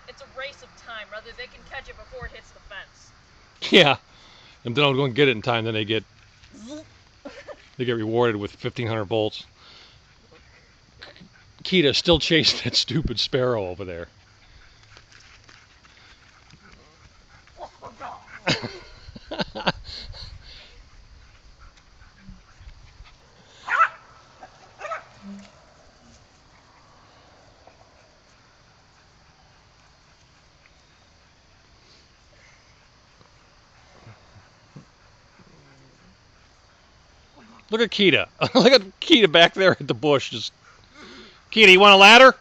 it's a race of time. Rather, they can catch it before it hits the fence. Yeah. And they don't go and get it in time, then they get rewarded with 1,500 volts. Nikita's still chasing that stupid sparrow over there. Look at Kita. Look at Kita back there at the bush. Just, Kita, you want a ladder?